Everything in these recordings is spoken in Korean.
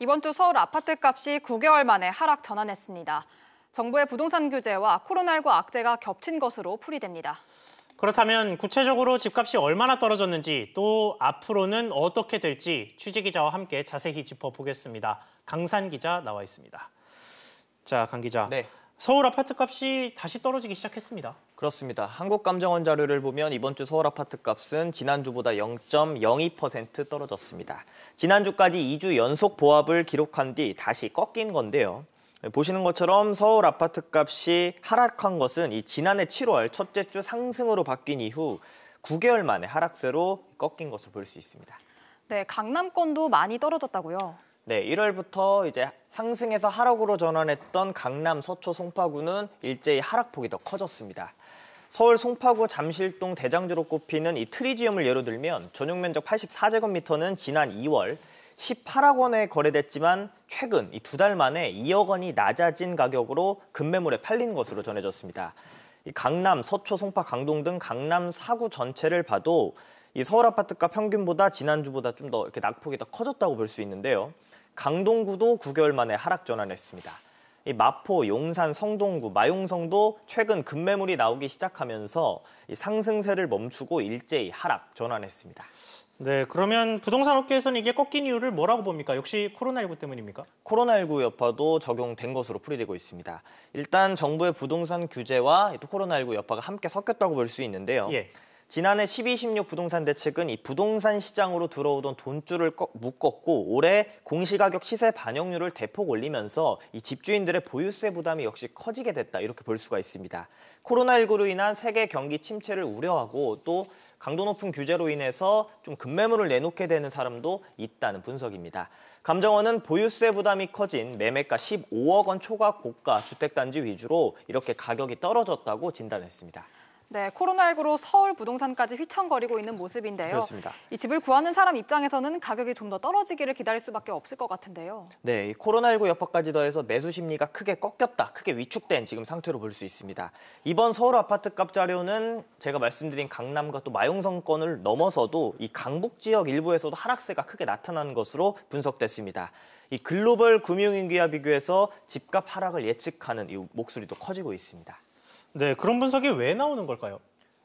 이번 주 서울 아파트값이 9개월 만에 하락 전환했습니다. 정부의 부동산 규제와 코로나19 악재가 겹친 것으로 풀이됩니다. 그렇다면 구체적으로 집값이 얼마나 떨어졌는지 또 앞으로는 어떻게 될지 취재기자와 함께 자세히 짚어보겠습니다. 강산 기자 나와 있습니다. 자, 강 기자. 네. 서울 아파트값이 다시 떨어지기 시작했습니다. 그렇습니다. 한국감정원 자료를 보면 이번 주 서울 아파트값은 지난주보다 0.02% 떨어졌습니다. 지난주까지 2주 연속 보합을 기록한 뒤 다시 꺾인 건데요. 보시는 것처럼 서울 아파트값이 하락한 것은 이 지난해 7월 첫째 주 상승으로 바뀐 이후 9개월 만에 하락세로 꺾인 것으로 볼 수 있습니다. 네, 강남권도 많이 떨어졌다고요? 네, 1월부터 이제 상승에서 하락으로 전환했던 강남, 서초, 송파구는 일제히 하락폭이 더 커졌습니다. 서울 송파구 잠실동 대장주로 꼽히는 이 트리지엄을 예로 들면 전용 면적 84제곱미터는 지난 2월 18억 원에 거래됐지만 최근 이 2달 만에 2억 원이 낮아진 가격으로 급매물에 팔린 것으로 전해졌습니다. 이 강남, 서초, 송파, 강동 등 강남 4구 전체를 봐도 이 서울 아파트값 평균보다 지난주보다 좀 더 이렇게 낙폭이 더 커졌다고 볼 수 있는데요. 강동구도 9개월 만에 하락 전환했습니다. 이 마포, 용산, 성동구, 마용성도 최근 급매물이 나오기 시작하면서 이 상승세를 멈추고 일제히 하락 전환했습니다. 네, 그러면 부동산 업계에서는 이게 꺾인 이유를 뭐라고 봅니까? 역시 코로나19 때문입니까? 코로나19 여파도 적용된 것으로 풀이되고 있습니다. 일단 정부의 부동산 규제와 또 코로나19 여파가 함께 섞였다고 볼 수 있는데요. 예. 지난해 12.16 부동산 대책은 이 부동산 시장으로 들어오던 돈줄을 묶었고 올해 공시가격 시세 반영률을 대폭 올리면서 이 집주인들의 보유세 부담이 역시 커지게 됐다 이렇게 볼 수가 있습니다. 코로나19로 인한 세계 경기 침체를 우려하고 또 강도 높은 규제로 인해서 좀 급매물을 내놓게 되는 사람도 있다는 분석입니다. 감정원은 보유세 부담이 커진 매매가 15억 원 초과 고가 주택단지 위주로 이렇게 가격이 떨어졌다고 진단했습니다. 네, 코로나19로 서울 부동산까지 휘청거리고 있는 모습인데요. 그렇습니다. 이 집을 구하는 사람 입장에서는 가격이 좀 더 떨어지기를 기다릴 수밖에 없을 것 같은데요. 네, 이 코로나19 여파까지 더해서 매수 심리가 크게 꺾였다, 크게 위축된 지금 상태로 볼 수 있습니다. 이번 서울 아파트값 자료는 제가 말씀드린 강남과 또 마용성권을 넘어서도 이 강북 지역 일부에서도 하락세가 크게 나타난 것으로 분석됐습니다. 이 글로벌 금융위기와 비교해서 집값 하락을 예측하는 이 목소리도 커지고 있습니다. 네, 그런 분석이 왜 나오는 걸까요?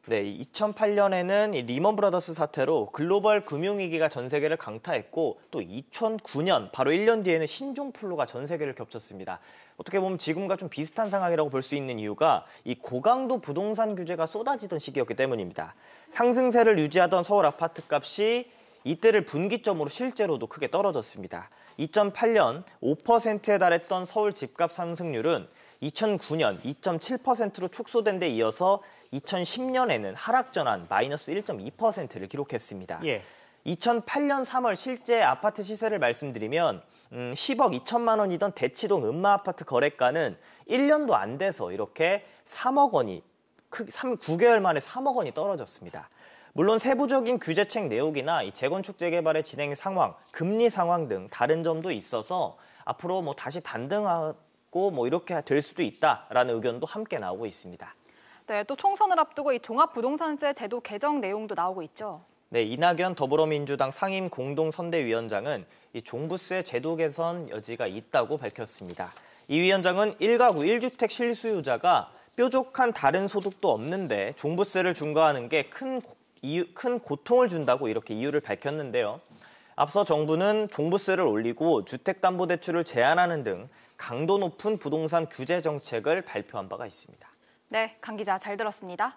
네, 2008년에는 이 리먼 브라더스 사태로 글로벌 금융위기가 전 세계를 강타했고 또 2009년 바로 1년 뒤에는 신종플루가 전 세계를 겹쳤습니다. 어떻게 보면 지금과 좀 비슷한 상황이라고 볼 수 있는 이유가 이 고강도 부동산 규제가 쏟아지던 시기였기 때문입니다. 상승세를 유지하던 서울 아파트값이 이때를 분기점으로 실제로도 크게 떨어졌습니다. 2008년 5%에 달했던 서울 집값 상승률은 2009년 2.7%로 축소된 데 이어서 2010년에는 하락 전환 마이너스 1.2%를 기록했습니다. 예. 2008년 3월 실제 아파트 시세를 말씀드리면 10억 2천만 원이던 대치동 음마아파트 거래가는 1년도 안 돼서 이렇게 3억 원이 9개월 만에 3억 원이 떨어졌습니다. 물론 세부적인 규제책 내용이나 이 재건축 재개발의 진행 상황, 금리 상황 등 다른 점도 있어서 앞으로 뭐 다시 반등하고 뭐 이렇게 될 수도 있다라는 의견도 함께 나오고 있습니다. 네, 또 총선을 앞두고 이 종합부동산세 제도 개정 내용도 나오고 있죠. 네, 이낙연 더불어민주당 상임 공동선대위원장은 이 종부세 제도 개선 여지가 있다고 밝혔습니다. 이 위원장은 1가구 1주택 실수요자가 뾰족한 다른 소득도 없는데 종부세를 중과하는 게 큰 고통을 준다고 이렇게 이유를 밝혔는데요. 앞서 정부는 종부세를 올리고 주택담보대출을 제한하는 등 강도 높은 부동산 규제 정책을 발표한 바가 있습니다. 네, 강 기자 잘 들었습니다.